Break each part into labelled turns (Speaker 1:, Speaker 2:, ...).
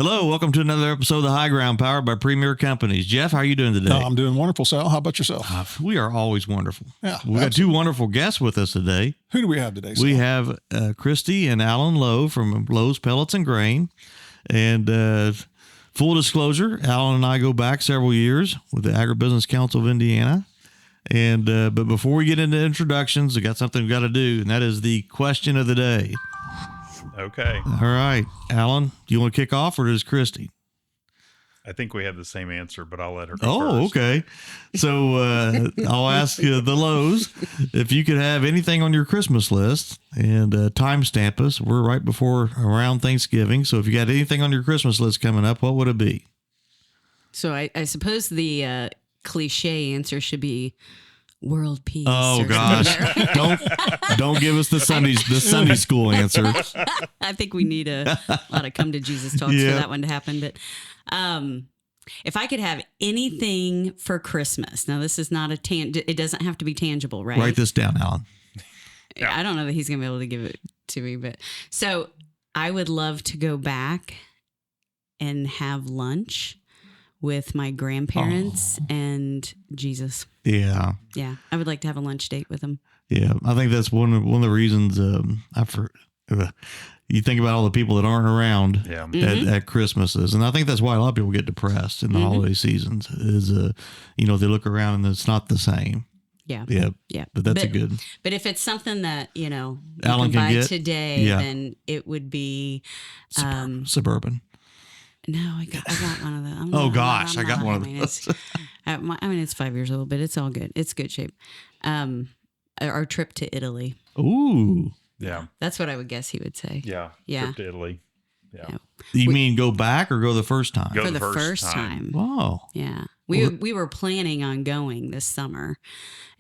Speaker 1: Hello, welcome to another episode of The High Ground, powered by Premier Companies. Jeff, how are you doing today?
Speaker 2: I'm doing wonderful, Sal. How about yourself?
Speaker 1: We are always wonderful.
Speaker 2: Yeah,
Speaker 1: we got two wonderful guests with us today.
Speaker 2: Who do we have today, Sal?
Speaker 1: We have Kristy and Alan Lowe from Lowe's Pellets and Grain. And full disclosure, Alan and I go back several years with the Agribusiness Council of Indiana. And but before we get into introductions, we got something we got to do, and that is the question of the day.
Speaker 3: Okay.
Speaker 1: All right. Alan, do you want to kick off, or does Kristy?
Speaker 3: I think we have the same answer, but I'll let her go first.
Speaker 1: Okay. So I'll ask the Lowe's if you could have anything on your Christmas list and timestamp us. We're right before around Thanksgiving. So if you got anything on your Christmas list coming up, what would it be?
Speaker 4: So I suppose the cliche answer should be world peace.
Speaker 1: Oh gosh. Don't give us the Sunday school answer.
Speaker 4: I think we need a lot of come to Jesus talks for that one to happen. But if I could have anything for Christmas, now this is not it doesn't have to be tangible, right?
Speaker 1: Write this down, Alan.
Speaker 4: Yeah. I don't know that he's gonna be able to give it to me, but so I would love to go back and have lunch with my grandparents and Jesus.
Speaker 1: Yeah.
Speaker 4: Yeah. I would like to have a lunch date with them.
Speaker 1: Yeah. I think that's one of the reasons you think about all the people that aren't around at Christmases. And I think that's why a lot of people get depressed in the holiday seasons is, they look around and it's not the same.
Speaker 4: Yeah.
Speaker 1: Yeah. Yeah. But that's a good.
Speaker 4: But if it's something that,
Speaker 1: Alan
Speaker 4: can buy
Speaker 1: get
Speaker 4: today, then it would be
Speaker 1: Suburban.
Speaker 4: No, I got one of those.
Speaker 1: I got one of those.
Speaker 4: It's 5 years old, but it's all good. It's good shape. Our trip to Italy.
Speaker 1: Ooh.
Speaker 3: Yeah.
Speaker 4: That's what I would guess he would say.
Speaker 3: Yeah.
Speaker 4: Yeah.
Speaker 3: Trip to Italy. Yeah.
Speaker 1: You mean go back or go the first time?
Speaker 3: Go
Speaker 4: for
Speaker 3: the first
Speaker 4: time.
Speaker 1: Wow.
Speaker 4: Yeah. We were planning on going this summer,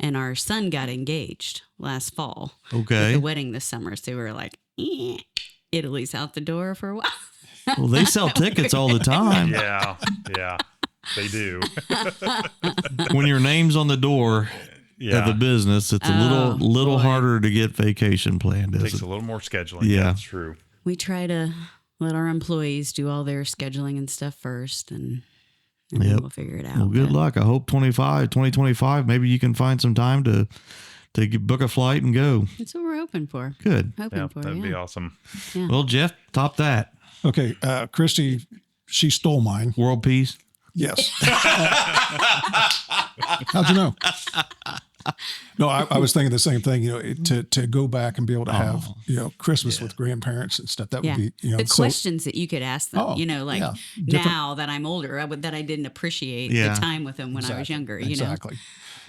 Speaker 4: and our son got engaged last fall.
Speaker 1: Okay.
Speaker 4: With the wedding this summer. So we were like, Italy's out the door for a while.
Speaker 1: Well, they sell tickets all the time.
Speaker 3: Yeah. Yeah. They do.
Speaker 1: When your name's on the door of the business, it's a little harder to get vacation planned.
Speaker 3: It takes a little more scheduling.
Speaker 1: Yeah.
Speaker 3: That's true.
Speaker 4: We try to let our employees do all their scheduling and stuff first, and then we'll figure it out.
Speaker 1: Well, good luck. I hope 2025, maybe you can find some time to book a flight and go.
Speaker 4: That's what we're hoping for.
Speaker 1: Good.
Speaker 3: That'd be awesome.
Speaker 4: Yeah.
Speaker 1: Well, Jeff, top that.
Speaker 2: Okay, Kristy, she stole mine.
Speaker 1: World peace?
Speaker 2: Yes. How'd you know? No, I was thinking the same thing. To go back and be able to have Christmas with grandparents and stuff. That would be
Speaker 4: the questions that you could ask them. Now that I'm older, that I didn't appreciate the time with them when I was younger.
Speaker 2: Exactly.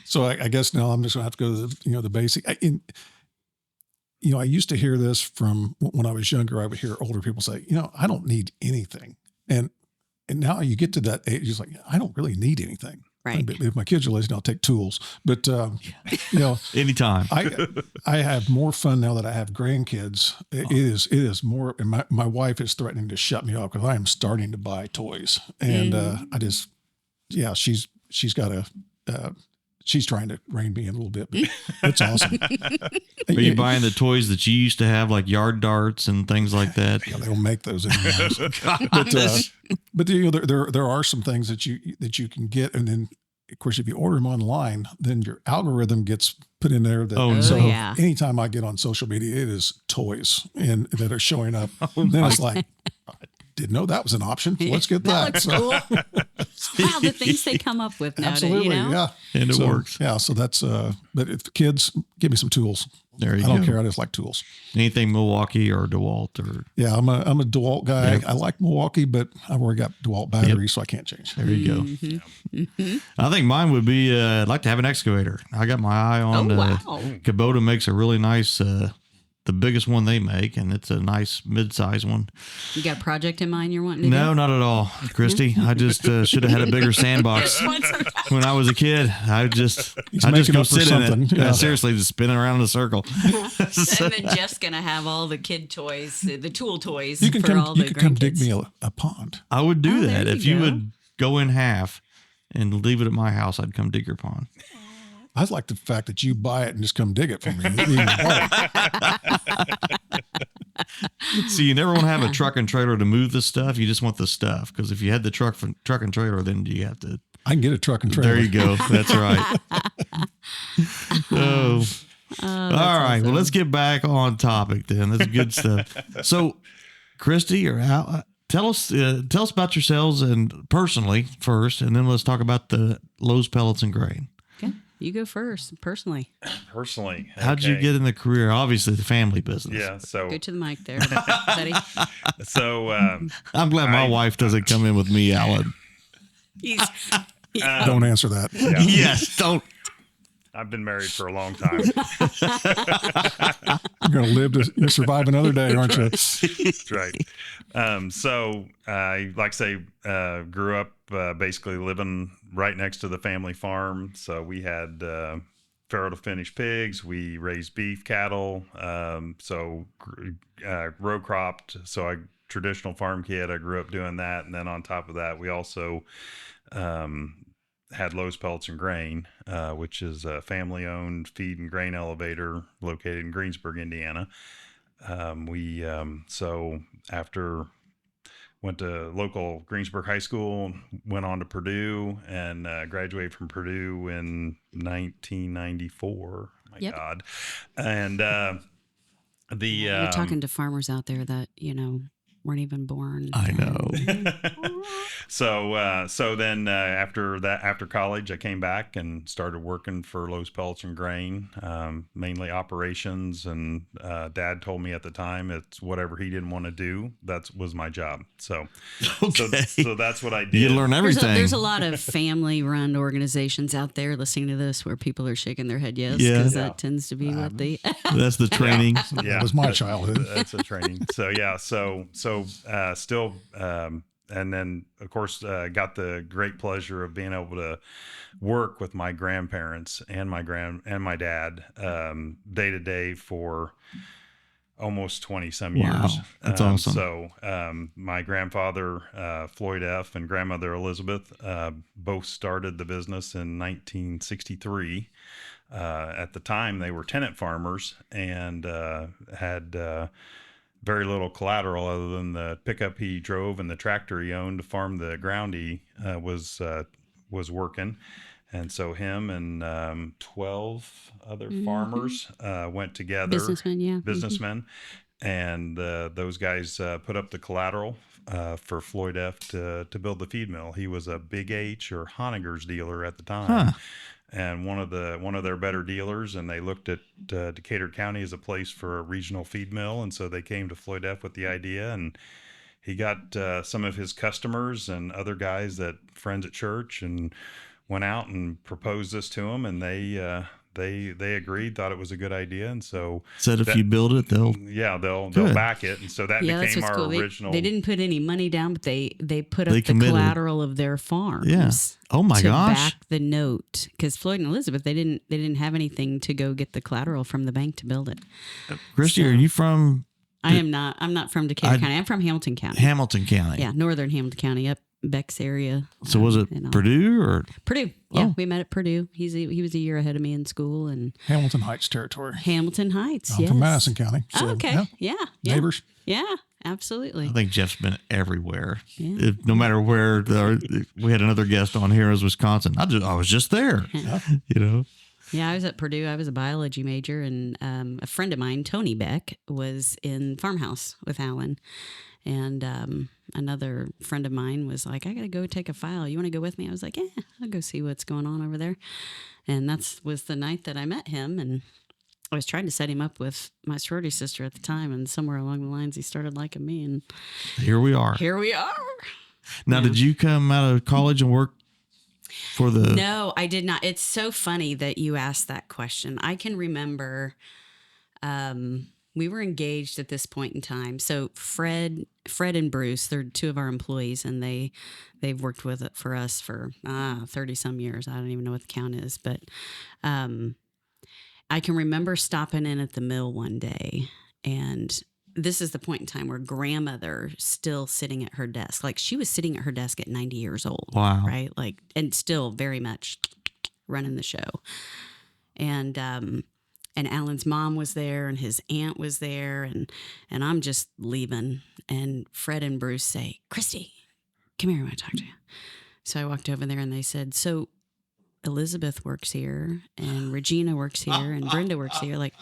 Speaker 2: So I guess now I'm just gonna have to go to the basic. I used to hear this from when I was younger. I would hear older people say, I don't need anything. And now you get to that age, it's like, I don't really need anything.
Speaker 4: Right.
Speaker 2: If my kids are lazy, I'll take tools. But,
Speaker 1: anytime.
Speaker 2: I have more fun now that I have grandkids. It is more, and my wife is threatening to shut me off because I am starting to buy toys. And she's trying to rein me in a little bit, but it's awesome.
Speaker 1: Are you buying the toys that you used to have, like yard darts and things like that?
Speaker 2: Yeah, they don't make those anymore. But there are some things that you can get, and then of course if you order them online, then your algorithm gets put in there. Anytime I get on social media, it is toys and that are showing up. Then it's like, didn't know that was an option. Let's get that.
Speaker 4: Looks cool. Wow, the things they come up with now.
Speaker 2: Absolutely, yeah.
Speaker 1: And it works.
Speaker 2: Yeah, so that's, but if the kids, give me some tools.
Speaker 1: There you go.
Speaker 2: I don't care. I just like tools.
Speaker 1: Anything Milwaukee or DeWalt or.
Speaker 2: Yeah, I'm a DeWalt guy. Yep. I like Milwaukee, but I've already got DeWalt batteries, so I can't change.
Speaker 1: There you go. Mm-hmm. I think mine would be, I'd like to have an excavator. I got my eye on Kubota makes a really nice, the biggest one they make, and it's a nice mid-size one.
Speaker 4: You got a project in mind you're wanting to do?
Speaker 1: No, not at all, Kristy. I just should have had a bigger sandbox when I was a kid. I just go sit in it. Yeah. Seriously, just spinning around in a circle.
Speaker 4: And then Jeff's gonna have all the kid toys, the tool toys.
Speaker 2: You can
Speaker 4: all the
Speaker 2: come dig me a pond.
Speaker 1: I would do that if you would go in half and leave it at my house. I'd come dig your pond.
Speaker 2: I like the fact that you buy it and just come dig it for me.
Speaker 1: So you never want to have a truck and trailer to move the stuff. You just want the stuff. Because if you had the truck and trailer, then you have to.
Speaker 2: I can get a truck and trailer.
Speaker 1: There you go. That's right. Oh. All right. Awesome. Well, let's get back on topic then. That's good stuff. So, Kristy or Al, tell us about yourselves and personally first, and then let's talk about the Lowe's Pellets and Grain.
Speaker 4: Okay, you go first. Personally,
Speaker 3: okay.
Speaker 1: How'd you get in the career? Obviously, the family business.
Speaker 3: Yeah. So
Speaker 4: go to the mic there, buddy.
Speaker 3: So
Speaker 1: I'm glad my wife doesn't come in with me, Alan.
Speaker 2: Don't answer that.
Speaker 3: Yeah.
Speaker 1: Yes, don't.
Speaker 3: I've been married for a long time.
Speaker 2: You're going to live to survive another day, aren't you?
Speaker 3: That's right. So I, like I say, grew up basically living right next to the family farm. So we had farrow to finish pigs. We raised beef cattle. So row cropped. So I traditional farm kid. I grew up doing that. And then on top of that, we also had Lowe's Pellets and Grain, which is a family-owned feed and grain elevator located in Greensburg, Indiana. So after went to local Greensburg High School, went on to Purdue, and graduated from Purdue in 1994. My God. And
Speaker 4: you're talking to farmers out there that, weren't even born.
Speaker 1: I know.
Speaker 3: So then after college, I came back and started working for Lowe's Pellets and Grain, mainly operations. And Dad told me at the time, it's whatever he didn't want to do. That was my job. So that's what I did.
Speaker 1: You learn everything.
Speaker 4: There's a lot of family-run organizations out there listening to this where people are shaking their head yes, because that tends to be what they.
Speaker 1: That's the training.
Speaker 3: Yeah,
Speaker 2: that was my childhood.
Speaker 3: That's a training. So yeah, still. And then, of course, got the great pleasure of being able to work with my grandparents and my dad day to day for almost 20 some years.
Speaker 1: Wow, that's awesome.
Speaker 3: So my grandfather, Floyd F., and grandmother Elizabeth both started the business in 1963. At the time, they were tenant farmers and had very little collateral other than the pickup he drove and the tractor he owned to farm the ground he was working. And so him and 12 other farmers went together. Businessmen. And those guys put up the collateral for Floyd F. to build the feed mill. He was a Big H or Honegger's dealer at the time. Huh. And one of their better dealers, and they looked at Decatur County as a place for a regional feed mill, and so they came to Floyd F. with the idea, and he got some of his customers and other guys friends at church, and went out and proposed this to them, and they agreed, thought it was a good idea, and so
Speaker 1: said if you build it, they'll
Speaker 3: back it, and so that became our
Speaker 4: cool.
Speaker 3: original.
Speaker 4: They didn't put any money down, but they put up the collateral of their farms.
Speaker 1: Yeah. Oh my gosh.
Speaker 4: To back the note, because Floyd and Elizabeth they didn't have anything to go get the collateral from the bank to build it.
Speaker 1: Kristy, are you from?
Speaker 4: I'm not from Decatur County. I'm from Hamilton County.
Speaker 1: Hamilton County.
Speaker 4: Yeah, northern Hamilton County, up Beck's area.
Speaker 1: So was it Purdue or
Speaker 4: Purdue? Yeah, we met at Purdue. He was a year ahead of me in school, and
Speaker 2: Hamilton Heights territory.
Speaker 4: Hamilton Heights.
Speaker 2: I'm from Madison County. So,
Speaker 4: okay. Yeah.
Speaker 2: Neighbors.
Speaker 4: Yeah, absolutely.
Speaker 1: I think Jeff's been everywhere. Yeah. No matter where. We had another guest on here as Wisconsin. I was just there.
Speaker 4: Yeah, I was at Purdue. I was a biology major, and a friend of mine, Tony Beck, was in Farmhouse with Alan. And another friend of mine was like, I got to go take a file. You want to go with me? I was like, yeah, I'll go see what's going on over there. And was the night that I met him. And I was trying to set him up with my sorority sister at the time. And somewhere along the lines, he started liking me. And
Speaker 1: here we are. Now, did you come out of college and work for the...
Speaker 4: No, I did not. It's so funny that you asked that question. I can remember... we were engaged at this point in time. So Fred and Bruce, they're two of our employees, and they've worked with it for us for 30 some years. I don't even know what the count is, but I can remember stopping in at the mill one day, and this is the point in time where grandmother still sitting at her desk. Like she was sitting at her desk at 90 years old.
Speaker 1: Wow.
Speaker 4: Right? Like, and still very much running the show. And Alan's mom was there and his aunt was there, and I'm just leaving, and Fred and Bruce say, "Kristy, come here, I want to talk to you." So I walked over there and they said, "So Elizabeth works here and Regina works here and Brenda works here. Like,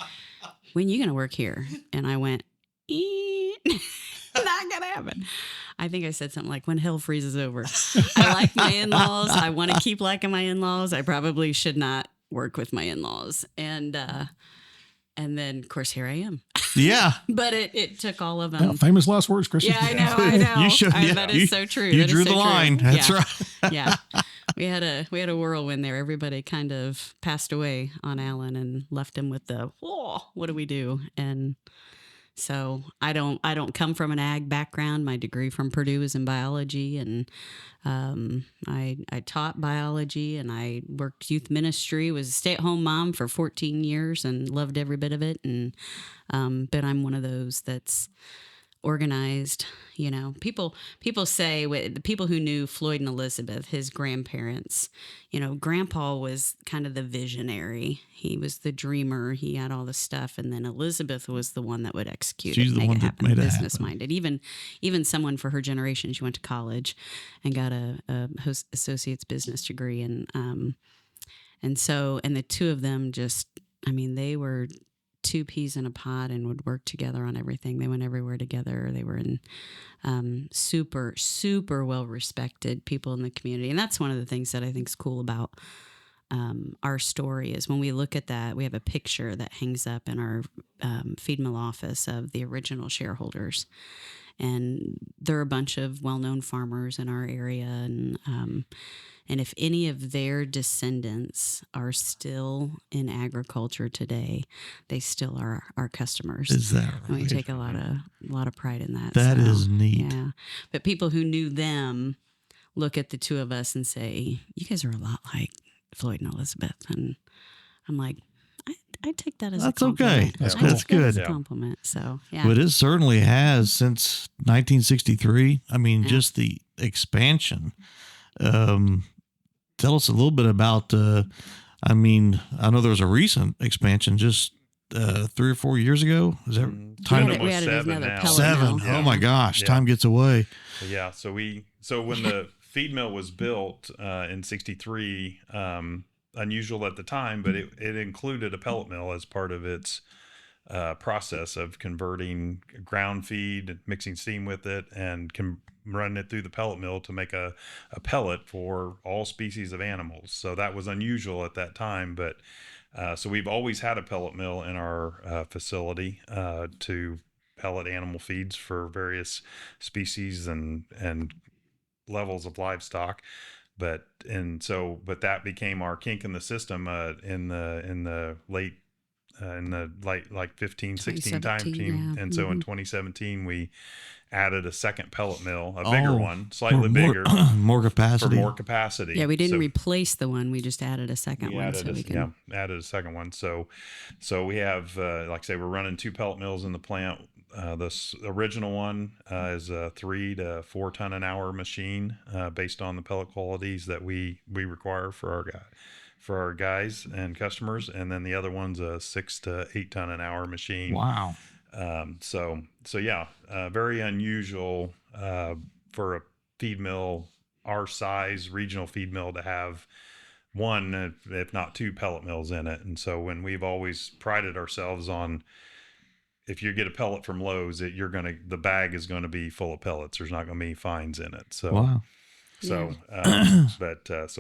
Speaker 4: when are you going to work here?" And I went, "Not going to happen." I think I said something like, "When hell freezes over." I like my in-laws. I want to keep liking my in-laws. I probably should not work with my in-laws. And then, of course, here I am.
Speaker 1: Yeah.
Speaker 4: But it took all of them.
Speaker 2: Yeah, famous last words, Kristy.
Speaker 4: Yeah, I know.
Speaker 1: You should.
Speaker 4: That is so true.
Speaker 1: You
Speaker 4: That is
Speaker 1: drew
Speaker 4: so
Speaker 1: the
Speaker 4: true.
Speaker 1: line. That's right.
Speaker 4: Yeah. We had a whirlwind there. Everybody kind of passed away on Alan and left him with the, "Whoa, what do we do?" And so I don't come from an ag background. My degree from Purdue is in biology, and I taught biology, and I worked youth ministry. Was a stay-at-home mom for 14 years and loved every bit of it. And but I'm one of those that's organized. You know, people say, the people who knew Floyd and Elizabeth, his grandparents, you know, Grandpa was kind of the visionary. He was the dreamer. He had all the stuff, and then Elizabeth was the one that would execute
Speaker 1: She's
Speaker 4: it,
Speaker 1: the
Speaker 4: make
Speaker 1: one
Speaker 4: it
Speaker 1: that
Speaker 4: happen,
Speaker 1: made it
Speaker 4: business
Speaker 1: happen.
Speaker 4: minded. Even someone for her generation, she went to college and got a associate's business degree, and so the two of them just, I mean, they were two peas in a pod and would work together on everything. They went everywhere together. They were in super, super well respected people in the community. And that's one of the things that I think is cool about our story is when we look at that, we have a picture that hangs up in our feed mill office of the original shareholders. And they're a bunch of well-known farmers in our area. And if any of their descendants are still in agriculture today, they still are our customers.
Speaker 1: Is that right?
Speaker 4: And we take a lot of pride in that.
Speaker 1: That is neat.
Speaker 4: Yeah. But people who knew them look at the two of us and say, "You guys are a lot like Floyd and Elizabeth." And I'm like, I take that as
Speaker 1: That's
Speaker 4: a compliment.
Speaker 1: okay.
Speaker 2: That's
Speaker 4: I
Speaker 2: cool.
Speaker 4: take that as a
Speaker 3: Yeah.
Speaker 4: compliment. So, yeah.
Speaker 1: But it certainly has since 1963. I mean,
Speaker 4: Yeah.
Speaker 1: just the expansion. Tell us a little bit about, I mean, I know there was a recent expansion just 3 or 4 years ago. Is that time?
Speaker 4: We
Speaker 3: Almost
Speaker 4: added
Speaker 3: 7
Speaker 4: another
Speaker 3: now.
Speaker 4: pellet
Speaker 1: 7.
Speaker 4: mill.
Speaker 1: Oh my gosh.
Speaker 3: Yeah.
Speaker 1: Time gets away.
Speaker 3: Yeah. So when the feed mill was built in 63, unusual at the time, but it included a pellet mill as part of its process of converting ground feed, mixing steam with it, and running it through the pellet mill to make a pellet for all species of animals. So that was unusual at that time, but so we've always had a pellet mill in our facility to pellet animal feeds for various species and levels of livestock. But that became our kink in the system in the late like 15, 16 time
Speaker 4: 2017,
Speaker 3: team.
Speaker 4: yeah.
Speaker 3: And so in
Speaker 4: Mhm.
Speaker 3: 2017, we added a second pellet mill, a bigger one,
Speaker 1: for
Speaker 3: slightly bigger
Speaker 1: more
Speaker 3: for
Speaker 1: capacity.
Speaker 3: more capacity.
Speaker 4: Yeah, we didn't
Speaker 3: So
Speaker 4: replace the one. We just added a second
Speaker 3: we
Speaker 4: one.
Speaker 3: added
Speaker 4: So we can.
Speaker 3: added a second one. So we have, like I say, we're running 2 pellet mills in the plant. This original one is a 3 to 4 ton an hour machine based on the pellet qualities that we require for our guys and customers, and then the other one's a 6 to 8 ton an hour machine.
Speaker 1: Wow.
Speaker 3: So yeah, very unusual for a feed mill our size, regional feed mill, to have one, if not 2 pellet mills in it. And so when we've always prided ourselves on, if you get a pellet from Lowe's, the bag is going to be full of pellets. There's not going to be fines in it. So,
Speaker 1: Wow.
Speaker 3: so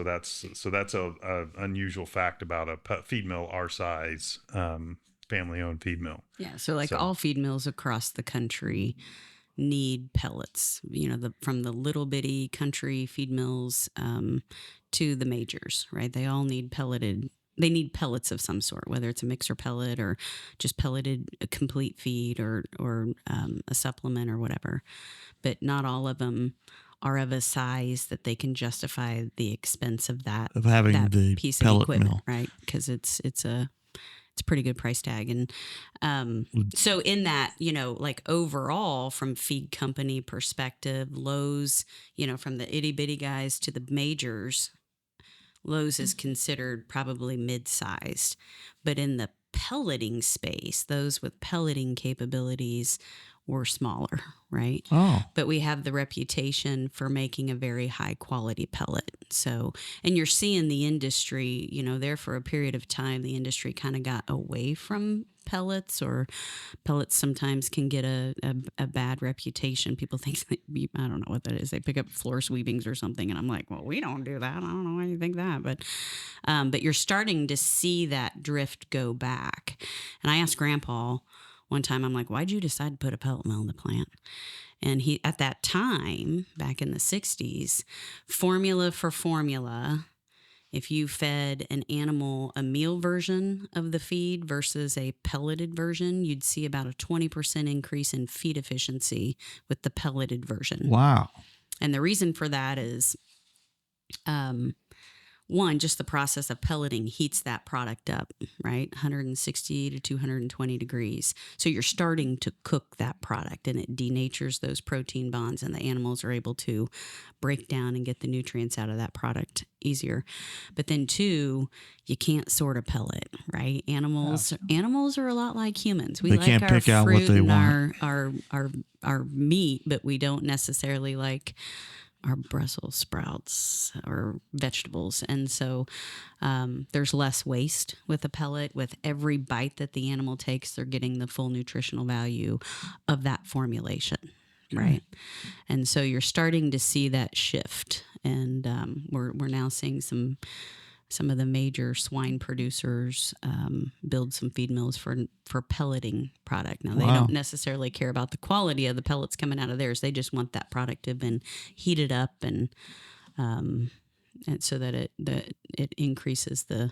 Speaker 3: that's a unusual fact about a feed mill our size, family owned feed mill.
Speaker 4: Yeah. So all feed mills across the country need pellets, you know, from the little bitty country feed mills to the majors, right? They all need pelleted. They need pellets of some sort, whether it's a mixer pellet or just pelleted a complete feed or a supplement or whatever. But not all of them are of a size that they can justify the expense of that
Speaker 1: Of having
Speaker 4: that
Speaker 1: the
Speaker 4: piece of
Speaker 1: pellet
Speaker 4: equipment,
Speaker 1: mill.
Speaker 4: right? Because it's a pretty good price tag. And so in that, you know, like overall from feed company perspective, Lowe's, you know, from the itty bitty guys to the majors, Lowe's is considered probably mid-sized, but in the pelleting space, those with pelleting capabilities were smaller, right?
Speaker 1: Oh.
Speaker 4: But we have the reputation for making a very high quality pellet. So, and you're seeing the industry, there for a period of time, the industry kind of got away from pellets, or pellets sometimes can get a bad reputation. People think, I don't know what that is. They pick up floor sweepings or something. And I'm like, well, we don't do that. I don't know why you think that. But you're starting to see that drift go back. And I asked Grandpa one time, I'm like, why'd you decide to put a pellet mill in the plant? And he, at that time, back in the 60s, formula for formula, if you fed an animal a meal version of the feed versus a pelleted version, you'd see about a 20% increase in feed efficiency with the pelleted version.
Speaker 1: Wow.
Speaker 4: And the reason for that is, one, just the process of pelleting heats that product up, right? 160 to 220 degrees. So you're starting to cook that product, and it denatures those protein bonds, and the animals are able to break down and get the nutrients out of that product easier. But then two, you can't sort a pellet, right? Animals are a lot like humans. We
Speaker 1: They
Speaker 4: like
Speaker 1: can't
Speaker 4: our
Speaker 1: pick out what
Speaker 4: fruit
Speaker 1: they
Speaker 4: and
Speaker 1: want.
Speaker 4: our meat, but we don't necessarily like our Brussels sprouts or vegetables. And so there's less waste with a pellet. With every bite that the animal takes, they're getting the full nutritional value of that formulation, right? And so you're starting to see that shift. And we're now seeing some of the major swine producers build some feed mills for pelleting product. Now, they don't necessarily care about the quality of the pellets coming out of theirs. They just want that product to have been heated up and so that it increases the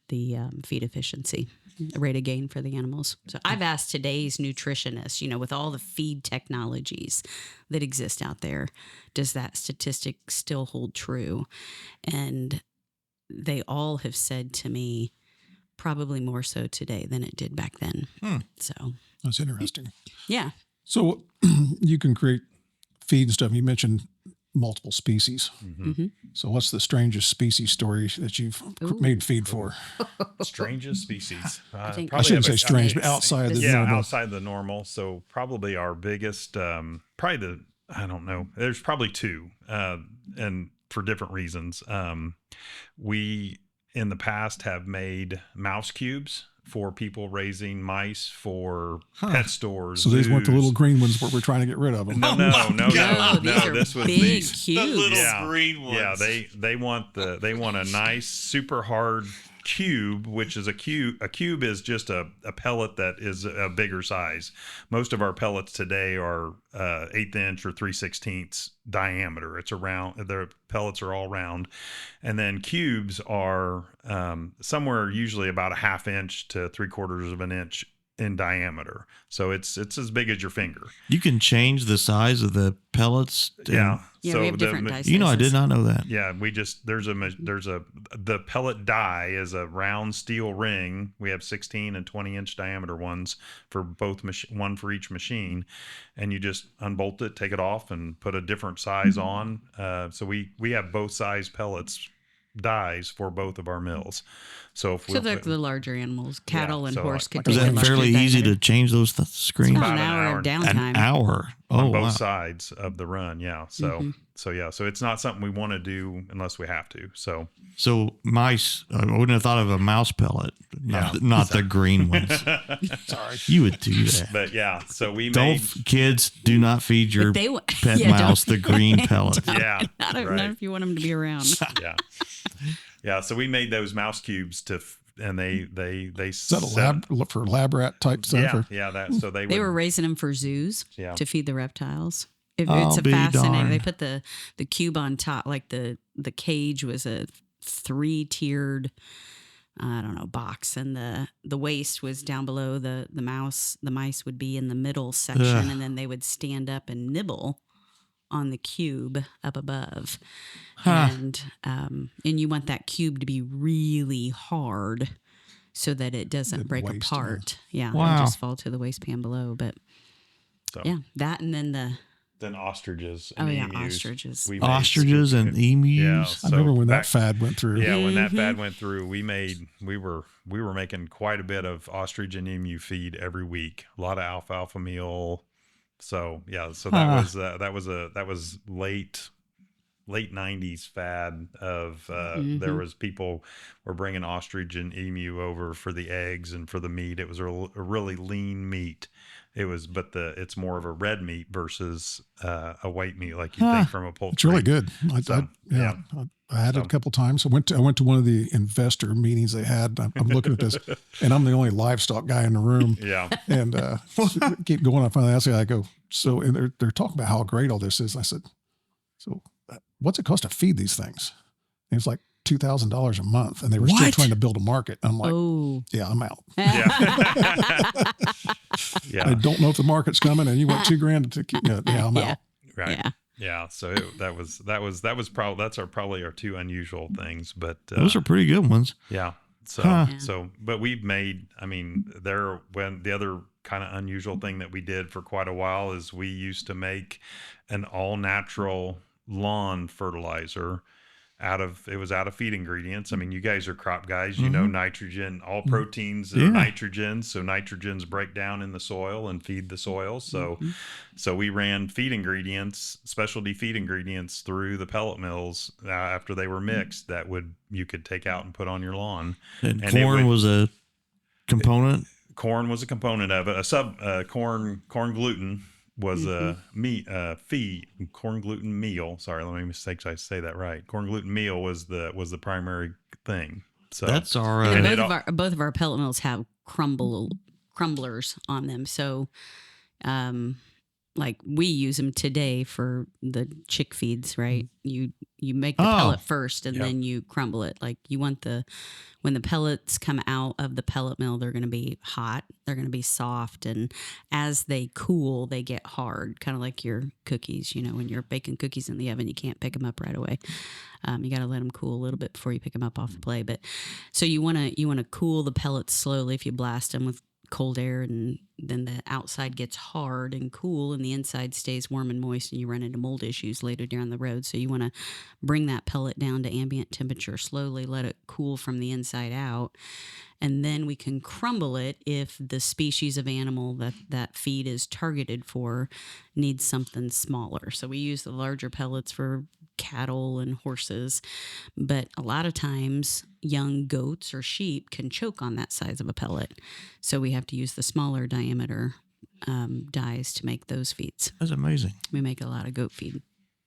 Speaker 4: feed efficiency, the rate of gain for the animals. So I've asked today's nutritionists, with all the feed technologies that exist out there, does that statistic still hold true? And they all have said to me, probably more so today than it did back then. So
Speaker 2: That's interesting.
Speaker 4: Yeah.
Speaker 2: So you can create feed and stuff. You mentioned multiple species.
Speaker 4: Mm-hmm.
Speaker 2: So what's the strangest species story that you've made feed for?
Speaker 3: Strangest species.
Speaker 2: I shouldn't say strange, but outside the normal.
Speaker 3: Outside the normal. So probably our biggest, I don't know. There's probably two, and for different reasons. We in the past have made mouse cubes for people raising mice for pet stores.
Speaker 2: So these weren't the little green ones where we're trying to get rid of them.
Speaker 3: No.
Speaker 4: These are
Speaker 3: This was
Speaker 4: big
Speaker 3: these
Speaker 4: cubes.
Speaker 5: The little green ones.
Speaker 3: Yeah, they want a nice, super hard cube, which is a cube is just a pellet that is a bigger size. Most of our pellets today are 1/8 inch or 3/16 diameter. It's around, the pellets are all round, and then cubes are somewhere usually about 1/2 inch to 3/4 inch in diameter. So it's as big as your finger.
Speaker 1: You can change the size of the pellets.
Speaker 3: Yeah.
Speaker 4: Yeah,
Speaker 3: So
Speaker 4: we have different die
Speaker 1: I
Speaker 4: sizes.
Speaker 1: did not know that.
Speaker 3: Yeah, the pellet die is a round steel ring. We have 16 and 20 inch diameter ones for both one for each machine, and you just unbolt it, take it off, and put a different size on. So we have both size pellets dies for both of our mills. So
Speaker 4: they're the larger animals, cattle and
Speaker 3: so
Speaker 4: horse could
Speaker 1: Is
Speaker 4: take a
Speaker 1: that
Speaker 4: larger
Speaker 1: fairly easy
Speaker 4: diameter.
Speaker 1: to change those screens?
Speaker 4: About an
Speaker 3: About an
Speaker 4: hour
Speaker 3: hour.
Speaker 4: of downtime.
Speaker 1: An hour.
Speaker 3: on
Speaker 1: Oh,
Speaker 3: both
Speaker 1: wow.
Speaker 3: sides of the run. Yeah. So so it's not something we want to do unless we have to. So
Speaker 1: Mice, I wouldn't have thought of a mouse pellet, not the green ones.
Speaker 2: Sorry.
Speaker 1: You would do that.
Speaker 3: but yeah, so we
Speaker 1: Don't
Speaker 3: made
Speaker 1: kids do not feed your
Speaker 4: They
Speaker 1: pet
Speaker 4: yeah,
Speaker 1: mouse the
Speaker 4: don't-
Speaker 1: green pellet.
Speaker 3: yeah.
Speaker 4: I don't
Speaker 3: right.
Speaker 4: know if you want them to be around.
Speaker 3: Yeah. So we made those mouse cubes and they
Speaker 2: Is that for lab rat type stuff?
Speaker 3: So they
Speaker 4: They were raising them for zoos
Speaker 3: Yeah.
Speaker 4: to feed the reptiles.
Speaker 1: I'll
Speaker 4: It's a
Speaker 1: be
Speaker 4: fascinating.
Speaker 1: darned.
Speaker 4: They put the cube on top, like the cage was a 3-tiered, I don't know, box, and the waist was down below the mouse. The mice would be in the middle section,
Speaker 1: Ugh.
Speaker 4: and then they would stand up and nibble on the cube up above.
Speaker 1: Huh.
Speaker 4: And you want that cube to be really hard so that it doesn't
Speaker 2: The
Speaker 4: break
Speaker 2: waist,
Speaker 4: apart. Yeah,
Speaker 1: Wow.
Speaker 4: and just fall to the waistband below. But
Speaker 3: So.
Speaker 4: yeah, that and then
Speaker 3: Then ostriches
Speaker 4: Oh
Speaker 3: and
Speaker 4: yeah,
Speaker 3: emus.
Speaker 4: ostriches.
Speaker 3: We made-
Speaker 1: Ostriches and emus.
Speaker 3: Yeah,
Speaker 2: I remember when
Speaker 3: back-
Speaker 2: that fad went through.
Speaker 3: Yeah, when that fad went through, we were making quite a bit of ostrich and emu feed every week. A lot of alfalfa meal. So yeah, so that was late 90s fad of there was people were bringing ostrich and emu over for the eggs and for the meat. It was a really lean meat. It was, but it's more of a red meat versus a white meat like you think from a poultry.
Speaker 2: It's really good. I had it a couple times. I went to one of the investor meetings they had. I'm looking at this, and I'm the only livestock guy in the room.
Speaker 3: Yeah,
Speaker 2: and keep going. I finally asked the guy, I go, so, and they're talking about how great all this is. I said, so what's it cost to feed these things? And it's like $2,000 a month, and they were still trying to build a market. I'm like, yeah, I'm out.
Speaker 3: Yeah.
Speaker 2: I don't know if the market's coming, and you want $2,000 to keep. Yeah, I'm out.
Speaker 3: Right. Yeah. So that's probably our two unusual things, but
Speaker 1: those are pretty good ones.
Speaker 3: Yeah. So, but we've made, when the other kind of unusual thing that we did for quite a while is we used to make an all natural lawn fertilizer out of feed ingredients. I mean, you guys are crop guys, you know, nitrogen, all proteins are nitrogen. So nitrogens break down in the soil and feed the soil. So, so we ran specialty feed ingredients through the pellet mills after they were mixed that you could take out and put on your lawn.
Speaker 1: And corn was a component.
Speaker 3: Corn was a component of it. Corn gluten was a feed, corn gluten meal. Sorry, let me mistake. I say that right. Corn gluten meal was the primary thing. So
Speaker 1: that's our
Speaker 4: both of our pellet mills have crumblers on them. So, like we use them today for the chick feeds, right? You make the pellet first and then you crumble it. Like you want when the pellets come out of the pellet mill, they're going to be hot, they're going to be soft, and as they cool, they get hard, kind of like your cookies. You know, when you're baking cookies in the oven, you can't pick them up right away. You got to let them cool a little bit before you pick them up off the plate. But so you want to cool the pellets slowly. If you blast them with cold air, and then the outside gets hard and cool and the inside stays warm and moist, and you run into mold issues later down the road. So you want to bring that pellet down to ambient temperature slowly, let it cool from the inside out, and then we can crumble it if the species of animal that feed is targeted for needs something smaller. So we use the larger pellets for cattle and horses, but a lot of times young goats or sheep can choke on that size of a pellet, so we have to use the smaller diameter dies to make those feeds.
Speaker 1: That's amazing.
Speaker 4: We make a lot of goat feed.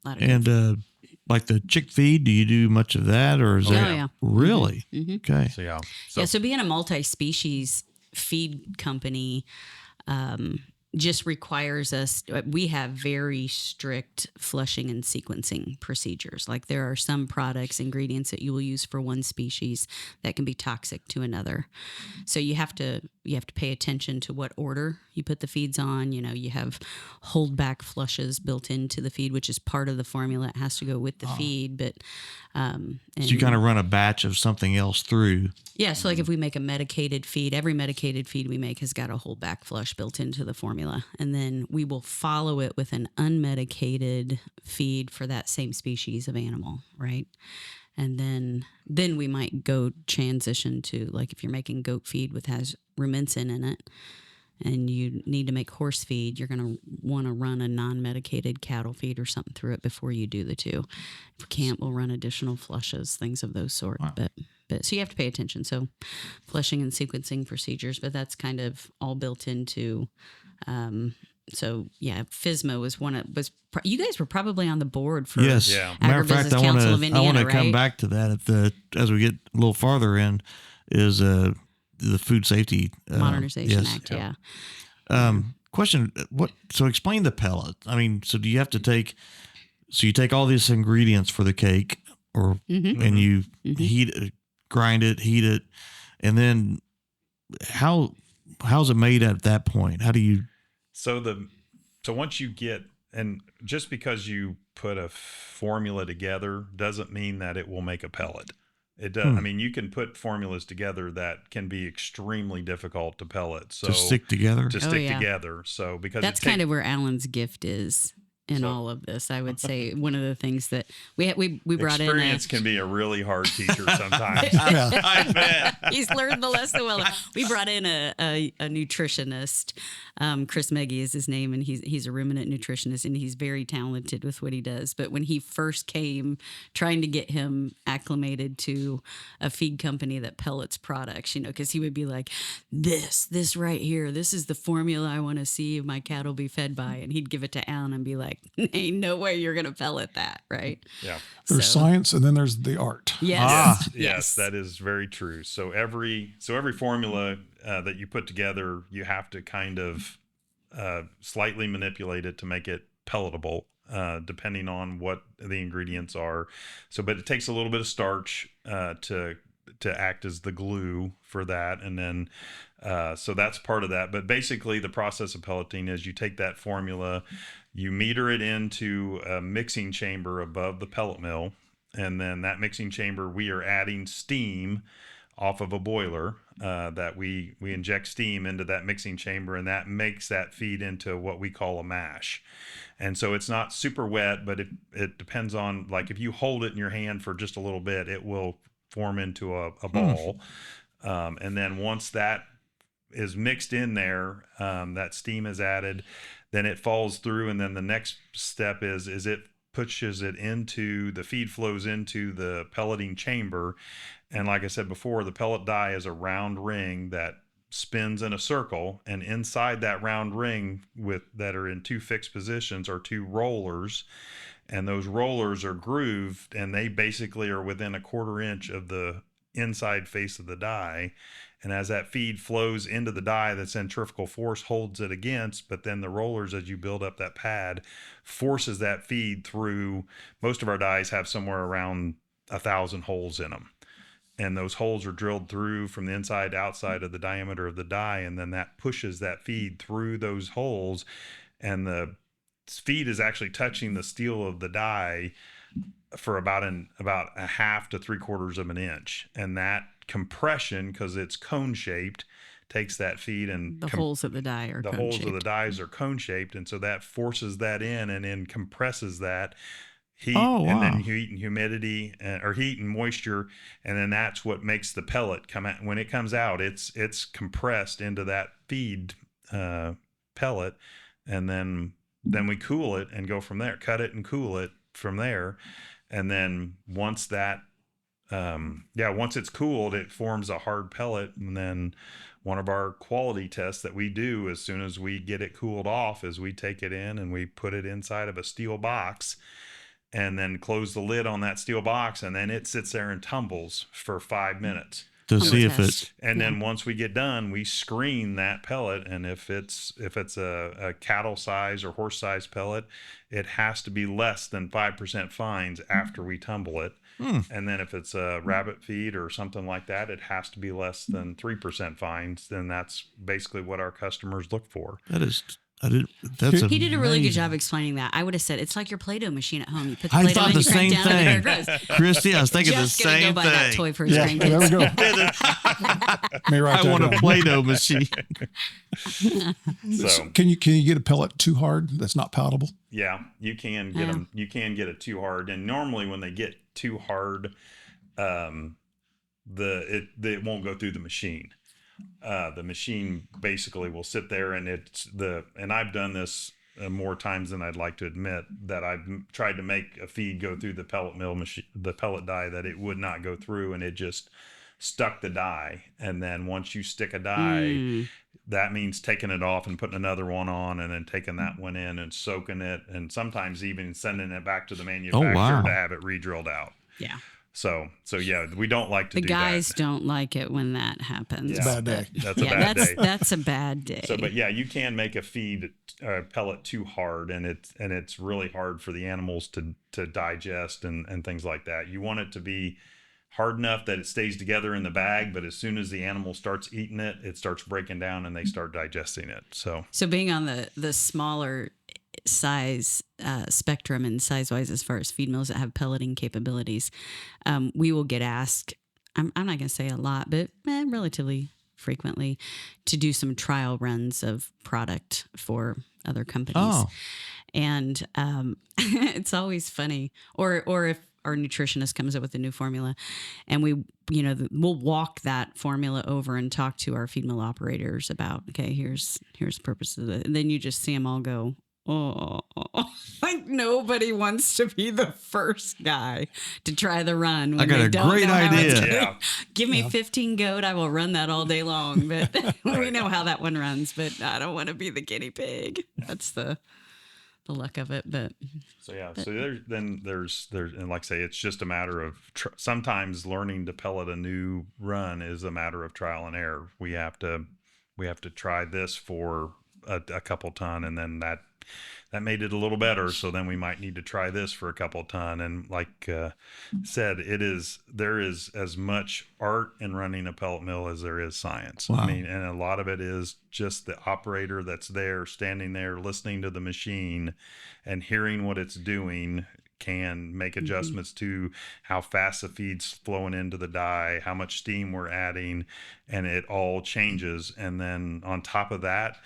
Speaker 1: Like the chick feed, do you do much of that, or is that really okay?
Speaker 4: So being a multi-species feed company just requires us, we have very strict flushing and sequencing procedures. Like there are some products, ingredients that you will use for one species that can be toxic to another. So you have to pay attention to what order you put the feeds on. You know, you have hold back flushes built into the feed, which is part of the formula. It has to go with the feed, but
Speaker 1: so you kind of run a batch of something else through.
Speaker 4: Yeah, so like if we make a medicated feed, every medicated feed we make has got a hold back flush built into the formula. And then we will follow it with an unmedicated feed for that same species of animal, right? And then we might go transition to, like if you're making goat feed has rumensin in it and you need to make horse feed, you're going to want to run a non-medicated cattle feed or something through it before you do the two. If we can't, we'll run additional flushes, things of those sort. Wow. But so you have to pay attention. So flushing and sequencing procedures, but that's kind of all built into. So yeah, FSMA you guys were probably on the board for
Speaker 1: Matter of fact, I want to come back to that as we get a little farther in is the Food Safety
Speaker 4: Modernization Act. Yeah.
Speaker 1: Question: So explain the pellet. I mean, so do you have to take? So you take all these ingredients for the cake, and you heat it, grind it, heat it, and then how's it made at that point? How do you?
Speaker 3: So once you get, and just because you put a formula together doesn't mean that it will make a pellet. It does. I mean, you can put formulas together that can be extremely difficult to pellet. So
Speaker 1: to stick together.
Speaker 3: together. So because
Speaker 4: that's kind of where Alan's gift is in all of this. I would say one of the things that we brought in.
Speaker 3: Experience can be a really hard teacher sometimes.
Speaker 2: Yeah.
Speaker 3: bet.
Speaker 4: He's learned the lesson well. We brought in a nutritionist. Chris Meggie is his name, and he's a ruminant nutritionist, and he's very talented with what he does. But when he first came, trying to get him acclimated to a feed company that pellets products, because he would be like, this right here, this is the formula I want to see my cattle be fed by, and he'd give it to Alan and be like, ain't no way you're gonna pellet that, right?
Speaker 3: Yeah.
Speaker 2: There's science, and then there's the art.
Speaker 3: Yes, that is very true. So every formula that you put together, you have to kind of slightly manipulate it to make it pelletable, depending on what the ingredients are. So, but it takes a little bit of starch to act as the glue for that, and then so that's part of that. But basically, the process of pelleting is you take that formula, you meter it into a mixing chamber above the pellet mill, and then that mixing chamber, we are adding steam off of a boiler that we inject steam into that mixing chamber, and that makes that feed into what we call a mash. And so it's not super wet, but it depends on, like, if you hold it in your hand for just a little bit, it will form into a ball. And then once that is mixed in there, that steam is added, then it falls through, and then the next step is it pushes it into, the feed flows into the pelleting chamber. And like I said before, the pellet die is a round ring that spins in a circle, and inside that round ring that are in two fixed positions are two rollers, and those rollers are grooved, and they basically are within a 1/4 inch of the inside face of the die. And as that feed flows into the die, the centrifugal force holds it against, but then the rollers, as you build up that pad, forces that feed through. Most of our dies have somewhere around 1,000 holes in them. And those holes are drilled through from the inside to outside of the diameter of the die, and then that pushes that feed through those holes, and the feed is actually touching the steel of the die for about a half to 3/4 of an inch. And that compression, because it's cone shaped, takes that feed, and
Speaker 4: the holes of the die are cone
Speaker 3: holes
Speaker 4: shaped.
Speaker 3: of the dies are cone shaped, and so that forces that in and then compresses that heat, and then heat and humidity, or heat and moisture, and then that's what makes the pellet come out. When it comes out, it's compressed into that feed pellet, and then we cool it and go from there. Cut it and cool it from there, and then once that once it's cooled, it forms a hard pellet. And then one of our quality tests that we do as soon as we get it cooled off is we take it in and we put it inside of a steel box, and then close the lid on that steel box, and then it sits there and tumbles for 5 minutes
Speaker 1: to see if it's.
Speaker 3: And then once we get done, we screen that pellet, and if it's a cattle size or horse size pellet, it has to be less than 5% fines after we tumble it. And then if it's a rabbit feed or something like that, it has to be less than 3% fines. Then that's basically what our customers look for.
Speaker 4: He did a really good job explaining that. I would have said it's like your Play-Doh machine at home. You put the
Speaker 1: I
Speaker 4: Play-Doh
Speaker 1: thought
Speaker 4: in,
Speaker 1: the
Speaker 4: you
Speaker 1: same
Speaker 4: crank down,
Speaker 1: thing.
Speaker 4: and there it goes.
Speaker 1: Christy, I was thinking the same
Speaker 4: Go buy that toy
Speaker 1: thing.
Speaker 4: for his
Speaker 2: There we go.
Speaker 1: I want a Play-Doh machine.
Speaker 3: So
Speaker 2: Can you get a pellet too hard that's not palatable?
Speaker 3: yeah, you can get them. You can get it too hard, and normally when they get too hard, it won't go through the machine. The machine basically will sit there, and and I've done this more times than I'd like to admit, that I've tried to make a feed go through the pellet mill machine, the pellet die, that it would not go through, and it just stuck the die. And then once you stick a die, that means taking it off and putting another one on, and then taking that one in and soaking it, and sometimes even sending it back to the manufacturer to have it re-drilled out.
Speaker 4: Yeah.
Speaker 3: So yeah, we don't like to do that.
Speaker 4: The guys don't like it when that happens.
Speaker 3: Yeah.
Speaker 2: It's a bad day.
Speaker 3: That's a bad day.
Speaker 4: That's a bad day.
Speaker 3: So, but yeah, you can make a feed pellet too hard, and it's really hard for the animals to digest and things like that. You want it to be hard enough that it stays together in the bag, but as soon as the animal starts eating it, it starts breaking down and they start digesting it. So
Speaker 4: being on the smaller size spectrum and size wise as far as feed mills that have pelleting capabilities, we will get asked, I'm not going to say a lot, but relatively frequently, to do some trial runs of product for other companies.
Speaker 1: Oh.
Speaker 4: And it's always funny. Or if our nutritionist comes up with a new formula and we'll walk that formula over and talk to our feed mill operators about, okay, here's the purpose of it. And then you just see them all go, oh, like nobody wants to be the first guy to try the run. When
Speaker 1: I got
Speaker 4: they
Speaker 1: a
Speaker 4: don't
Speaker 1: great
Speaker 4: know how it's
Speaker 1: idea.
Speaker 4: gonna- Give me 15 goat. I will run that all day long. But we know how that one runs, but I don't want to be the guinea pig. That's the luck of it. But
Speaker 3: so there's and like I say, it's just a matter of sometimes learning to pellet a new run is a matter of trial and error. We have to try this for a couple ton, and then that made it a little better. So then we might need to try this for a couple ton. And like said, there is as much art in running a pellet mill as there is science.
Speaker 1: Wow.
Speaker 3: I mean, and a lot of it is just the operator that's there, standing there, listening to the machine and hearing what it's doing can make adjustments to how fast the feed's flowing into the die, how much steam we're adding, and it all changes. And then on top of that,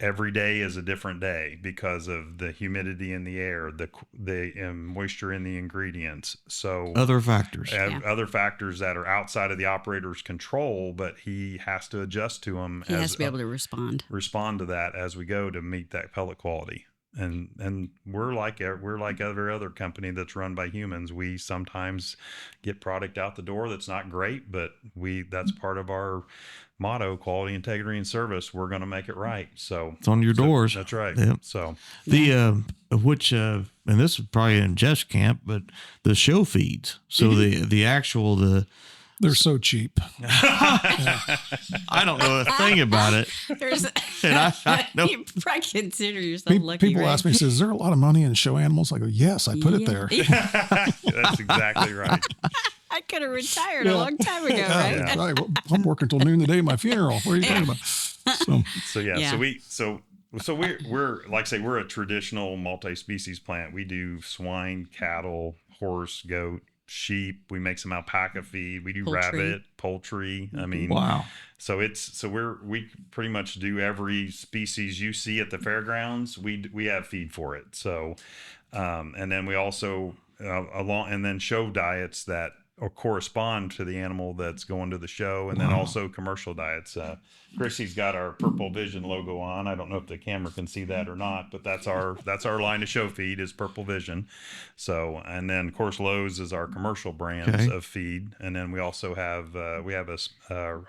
Speaker 3: every day is a different day because of the humidity in the air, the moisture in the ingredients. So
Speaker 1: Other factors.
Speaker 3: other factors that are outside of the operator's control, but he has to adjust to them.
Speaker 4: he has to be able to respond
Speaker 3: to that as we go to meet that pellet quality. And we're like every other company that's run by humans. We sometimes get product out the door that's not great, but that's part of our motto: quality, integrity, and service. We're going to make it right. So
Speaker 1: It's on your doors.
Speaker 3: That's right.
Speaker 1: Yep.
Speaker 3: So
Speaker 1: and this is probably in Jeff's camp, but the show feeds. So the actual
Speaker 2: they're so cheap.
Speaker 1: I don't know a thing about it. And I know.
Speaker 4: You probably consider yourself lucky.
Speaker 2: People ask me, "Is there a lot of money in show animals?" I go, "Yes, I put it there."
Speaker 3: that's exactly right.
Speaker 4: I could have retired a long time ago, right?
Speaker 2: Yeah. Right. Well, I'm working till noon today at my funeral. What are you talking about?
Speaker 3: So we're like I say, we're a traditional multi-species plant. We do swine, cattle, horse, goat, sheep. We make some alpaca feed. We do rabbit, poultry. I mean,
Speaker 1: wow.
Speaker 3: So we pretty much do every species you see at the fairgrounds. We have feed for it. So, and then we also and then show diets that correspond to the animal that's going to the show, and then also commercial diets. Kristy's got our Purple Vision logo on. I don't know if the camera can see that or not, but that's our line of show feed is Purple Vision. So, and then of course Lowe's is our commercial brands of feed, and then we also have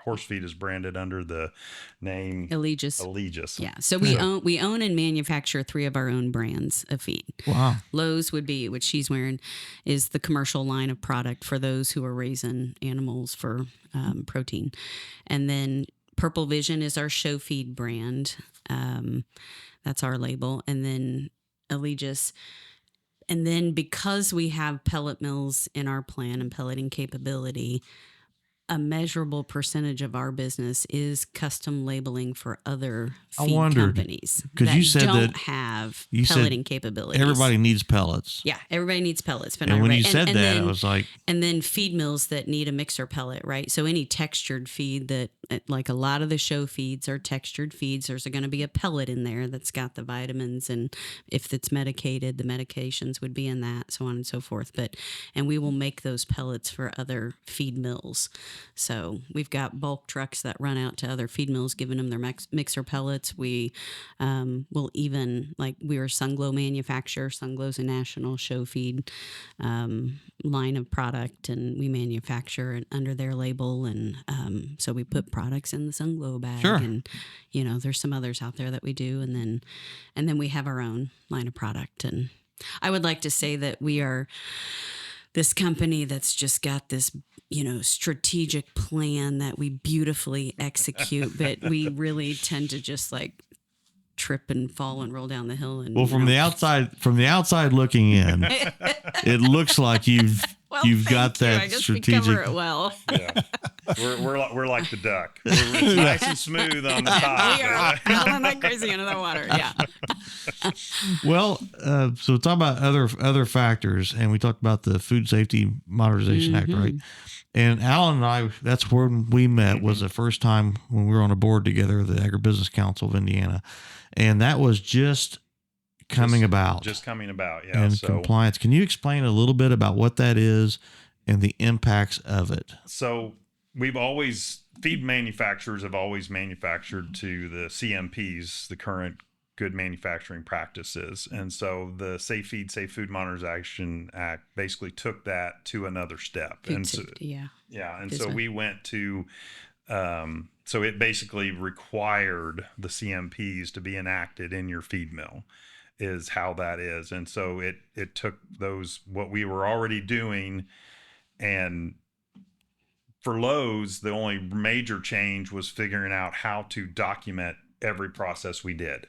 Speaker 3: horse feed is branded under the name Allegis.
Speaker 4: Yeah. So we own and manufacture 3 of our own brands of feed.
Speaker 1: Wow.
Speaker 4: Lowe's would be, which she's wearing, is the commercial line of product for those who are raising animals for protein, and then Purple Vision is our show feed brand. That's our label. And then Allegis. And then because we have pellet mills in our plan and pelleting capability, a measurable percentage of our business is custom labeling for other feed companies that
Speaker 1: you said
Speaker 4: don't
Speaker 1: that
Speaker 4: have
Speaker 1: you
Speaker 4: pelleting capabilities.
Speaker 1: Everybody needs pellets.
Speaker 4: Yeah, everybody needs pellets. But
Speaker 1: and when you
Speaker 4: said
Speaker 1: that,
Speaker 4: then,
Speaker 1: I was like...
Speaker 4: And then feed mills that need a mixer pellet, right? So any textured feed that, like a lot of the show feeds are textured feeds, there's going to be a pellet in there that's got the vitamins, and if it's medicated, the medications would be in that, so on and so forth. And we will make those pellets for other feed mills. So we've got bulk trucks that run out to other feed mills, giving them their mixer pellets. We will even, like, we are Sunglow manufacturer. Sunglow's a national show feed line of product, and we manufacture it under their label. And so we put products in the Sunglow bag.
Speaker 1: Sure.
Speaker 4: And, there's some others out there that we do. And then we have our own line of product. And I would like to say that we are this company that's just got this, strategic plan that we beautifully execute, but we really tend to just like trip and fall and roll down the hill. And
Speaker 1: from the outside looking in, it looks like you've got that
Speaker 4: I guess
Speaker 1: strategic.
Speaker 4: We cover it well.
Speaker 3: Yeah. We're like the duck. We're nice and smooth on the top.
Speaker 4: We are paddling like crazy under the water. Yeah.
Speaker 1: Well, so talk about other factors, and we talked about the Food Safety Modernization Act, right? And Alan and I, that's where we met, was the first time when we were on a board together, the Agribusiness Council of Indiana. and that was just coming about.
Speaker 3: Just coming about, yeah.
Speaker 1: And compliance. Can you explain a little bit about what that is and the impacts of it?
Speaker 3: So feed manufacturers have always manufactured to the CMPs, the current good manufacturing practices. And so the Safe Feed, Safe Food Modernization Act basically took that to another step.
Speaker 4: Food safety, yeah.
Speaker 3: Yeah. And so we went to, so it basically required the CMPs to be enacted in your feed mill, is how that is. And so it took what we were already doing, and for Lowe's, the only major change was figuring out how to document every process we did.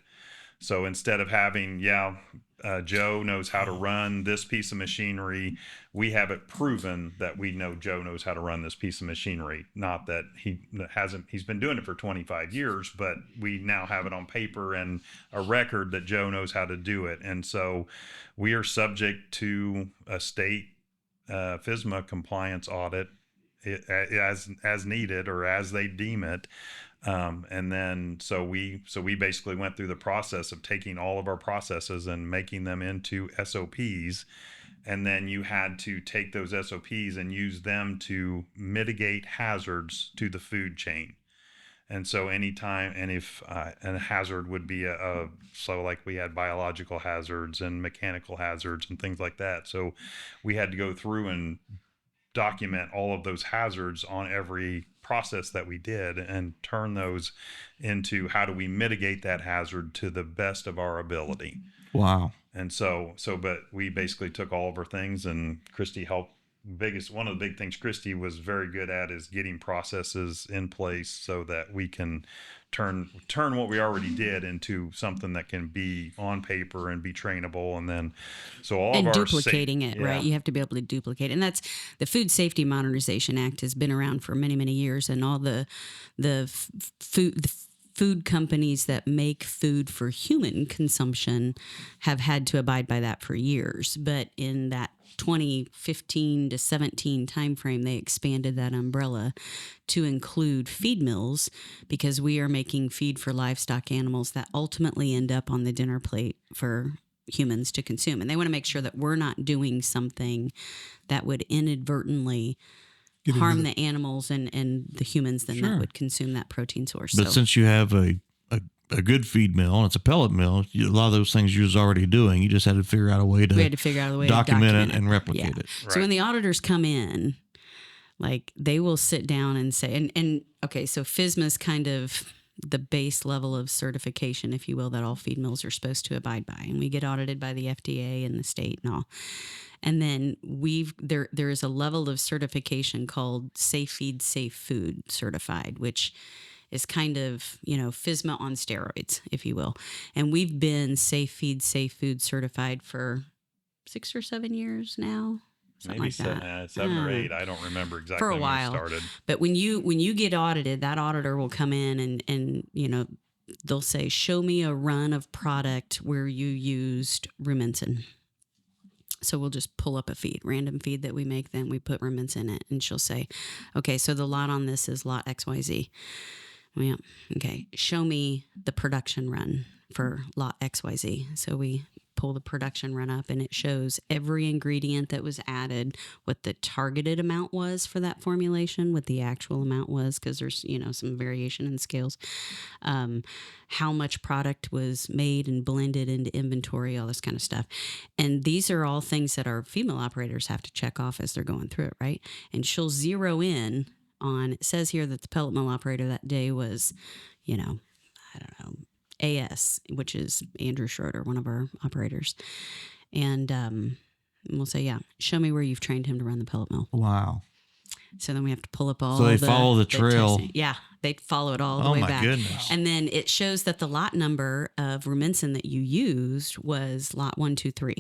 Speaker 3: So instead of having, Joe knows how to run this piece of machinery, we have it proven that we know Joe knows how to run this piece of machinery. Not that he's been doing it for 25 years, but we now have it on paper and a record that Joe knows how to do it. And so we are subject to a state FSMA compliance audit as needed or as they deem it. And then so we basically went through the process of taking all of our processes and making them into SOPs. And then you had to take those SOPs and use them to mitigate hazards to the food chain. And so anytime, and if a hazard would be so like we had biological hazards and mechanical hazards and things like that. So we had to go through and document all of those hazards on every process that we did and turn those into how do we mitigate that hazard to the best of our ability.
Speaker 1: Wow.
Speaker 3: And but we basically took all of our things, and Kristy helped. One of the big things Kristy was very good at is getting processes in place so that we can turn what we already did into something that can be on paper and be trainable. And then, so all of our
Speaker 4: duplicating it, right? You have to be able to duplicate. And that's the Food Safety Modernization Act has been around for many, many years. And all the food companies that make food for human consumption have had to abide by that for years. But in that 2015 to 17 timeframe, they expanded that umbrella to include feed mills, because we are making feed for livestock animals that ultimately end up on the dinner plate for humans to consume. And they want to make sure that we're not doing something that would inadvertently harm the animals and the humans then that would consume that protein source.
Speaker 1: But since you have a good feed mill and it's a pellet mill, a lot of those things you was already doing. You just had to figure out a way to document it and replicate it.
Speaker 4: Right. So when the auditors come in, like they will sit down and say, and okay, so FSMA is kind of the base level of certification, if you will, that all feed mills are supposed to abide by. And we get audited by the FDA and the state and all. And then there is a level of certification called Safe Feed, Safe Food certified, which is kind of, FSMA on steroids, if you will. And we've been Safe Feed, Safe Food certified for 6 or 7 years now. Something
Speaker 3: maybe
Speaker 4: like that.
Speaker 3: 7 or 8. I don't remember exactly
Speaker 4: for a while.
Speaker 3: When we started.
Speaker 4: But when you get audited, that auditor will come in and they'll say, show me a run of product where you used rumensin. So we'll just pull up a random feed that we make, then we put rumensin in it, and she'll say, okay, so the lot on this is lot XYZ. Well, okay, show me the production run for lot XYZ. So we pull the production run up, and it shows every ingredient that was added, what the targeted amount was for that formulation, what the actual amount was, because there's, some variation in scales, how much product was made and blended into inventory, all this kind of stuff. And these are all things that our female operators have to check off as they're going through it, right? And she'll zero in on, it says here that the pellet mill operator that day was, AS, which is Andrew Schroeder, one of our operators. And we'll say, show me where you've trained him to run the pellet mill.
Speaker 1: Wow.
Speaker 4: So then we have to pull up all
Speaker 1: So they follow the trail.
Speaker 4: They follow it all the way back.
Speaker 1: Oh, my goodness.
Speaker 4: And then it shows that the lot number of rumensin that you used was lot 1, 2, 3.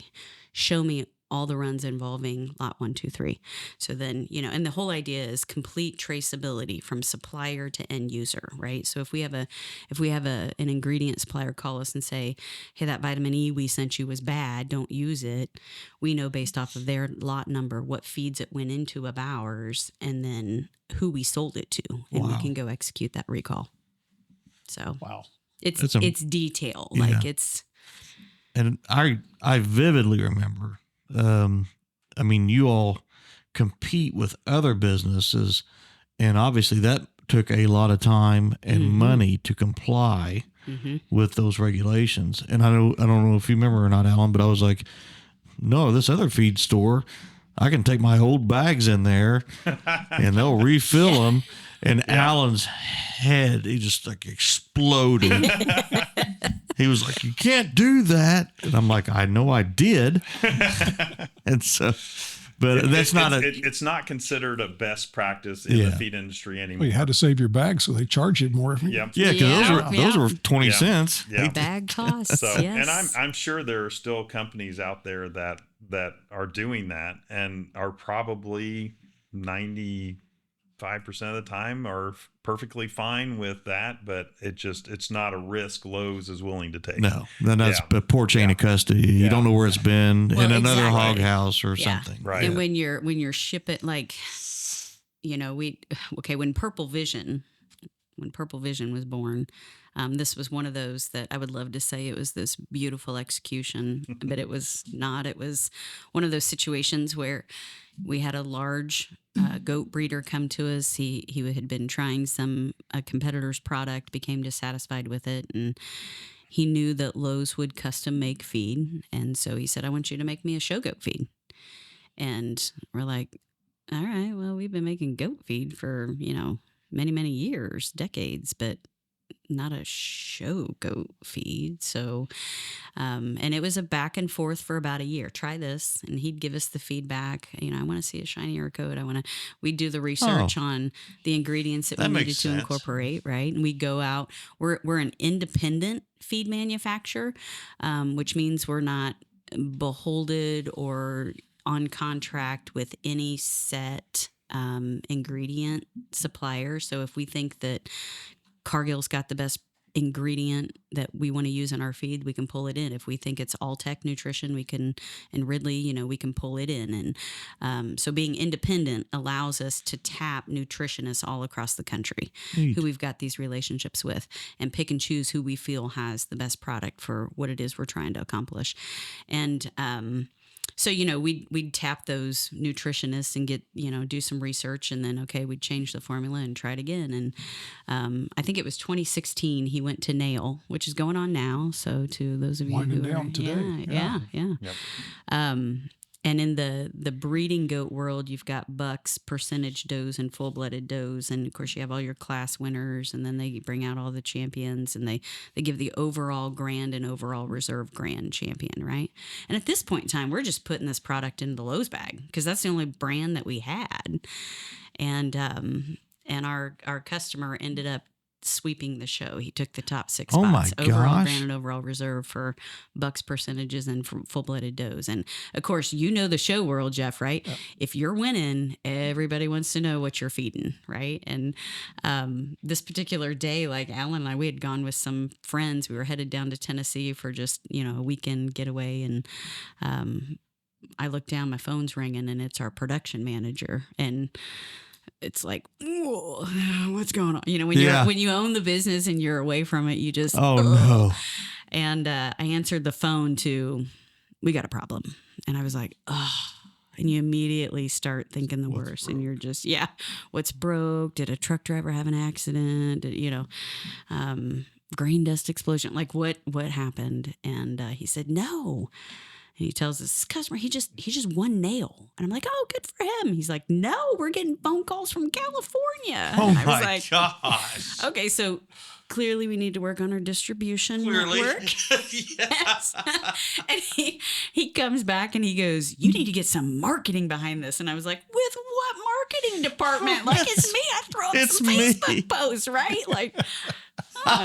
Speaker 4: Show me all the runs involving lot 1, 2, 3. So then, and the whole idea is complete traceability from supplier to end user, right? So if we have an ingredient supplier call us and say, hey, that vitamin E we sent you was bad, don't use it. We know based off of their lot number, what feeds it went into of ours, and then who we sold it to, and we can go execute that recall. So,
Speaker 2: wow.
Speaker 4: It's detail.
Speaker 1: Yeah.
Speaker 4: Like it's.
Speaker 1: And I vividly remember, I mean, you all compete with other businesses, and obviously that took a lot of time and money to comply with those regulations. And I don't know if you remember or not, Alan, but I was like, no, this other feed store, I can take my old bags in there and they'll refill them. And Alan's head, he just like exploded. He was like, you can't do that. And I'm like, I know I did. And so, but it's
Speaker 3: not considered a best practice in the feed industry anymore.
Speaker 2: Well, you had to save your bag, so they charge you more.
Speaker 3: Yeah.
Speaker 1: Yeah. Cause those were 20 cents.
Speaker 3: Yeah.
Speaker 4: Bag costs.
Speaker 3: So,
Speaker 4: yes.
Speaker 3: and I'm sure there are still companies out there that are doing that and are probably 95% of the time are perfectly fine with that, but it's not a risk Lowe's is willing to take.
Speaker 1: No, then that's a poor chain of custody. You don't know where it's been in another hog house or something.
Speaker 3: Right.
Speaker 4: And when you're shipping, like, when Purple Vision was born, this was one of those that I would love to say it was this beautiful execution, but it was not. It was one of those situations where we had a large goat breeder come to us. He had been trying a competitor's product, became dissatisfied with it, and he knew that Lowe's would custom make feed. And so he said, I want you to make me a show goat feed. And we're like, all right, well, we've been making goat feed for, many, many years, decades, but not a show goat feed. So, and it was a back and forth for about a year. Try this. And he'd give us the feedback. I want to see a shinier coat. we'd do the research on the ingredients that we needed to incorporate. Right. And we go out, we're an independent feed manufacturer, which means we're not beholden or on contract with any set ingredient supplier. So if we think that Cargill's got the best ingredient that we want to use in our feed, we can pull it in. If we think it's All-Tech Nutrition, and Ridley, we can pull it in. And so being independent allows us to tap nutritionists all across the country who we've got these relationships with and pick and choose who we feel has the best product for what it is we're trying to accomplish. And so, we'd tap those nutritionists and get, do some research, and then, we'd change the formula and try it again. And I think it was 2016, he went to nail, which is going on now. So to those of you
Speaker 2: winding
Speaker 4: who
Speaker 2: down
Speaker 4: are,
Speaker 2: today.
Speaker 4: Yeah.
Speaker 3: Yep.
Speaker 4: And in the breeding goat world, you've got bucks, percentage does, and full-blooded does. And, of course, you have all your class winners, and then they bring out all the champions, and they give the overall grand and overall reserve grand champion, right? And at this point in time, we're just putting this product in the Lowe's bag because that's the only brand that we had. And our customer ended up sweeping the show. He took the top 6 spots.
Speaker 1: Oh my
Speaker 4: overall
Speaker 1: gosh.
Speaker 4: grand and overall reserve for bucks, percentages, and for full-blooded does. And of course, the show world, Jeff, right? Yep. If you're winning, everybody wants to know what you're feeding, right? And this particular day, like Alan and I, we had gone with some friends. We were headed down to Tennessee for just a weekend getaway, and I look down, my phone's ringing, and it's our production manager. And it's like, what's going on? When you own the business and you're away from it, you just,
Speaker 1: no.
Speaker 4: And I answered the phone to, we got a problem. And I was like, and you immediately start thinking the worst. And you're just, what's broke? Did a truck driver have an accident? Grain dust explosion? Like what happened? And he said, no. And he tells this customer, he just won nail. And I'm like, oh, good for him. He's like, no, we're getting phone calls from California.
Speaker 1: Oh,
Speaker 4: and I was
Speaker 1: my
Speaker 4: like,
Speaker 1: gosh.
Speaker 4: Okay, so clearly we need to work on our distribution network. Yes. And he comes back and he goes, you need to get some marketing behind this. And I was like, with what marketing department? Like, it's me. I throw up some Facebook posts, right? Like,